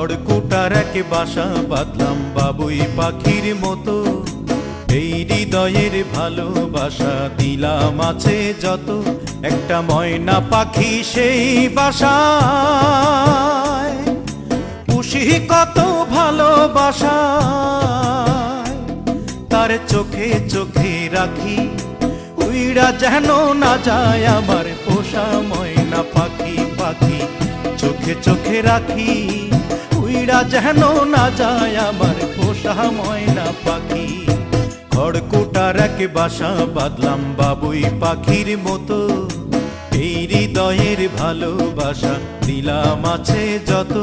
খড়কুটার এক বাসা বাঁধলাম বাবুই পাখির মতো, এই হৃদয়ের ভালোবাসা দিলাম আছে যত, একটা ময়না পাখি সেই বাসায় পুষি কত ভালোবাসা, তার চোখে চোখে রাখি উইড়া যেন না যায় আমার পোষা ময়না পাখি। পাখি চোখে চোখে রাখি উইড়া যেন না যায় আমার পোষা ময়না পাখি। খড়কুটার এক বাসা বাঁধলাম বাবুই পাখির মতো, এই হৃদয়ের ভালোবাসা দিলাম আছে যত।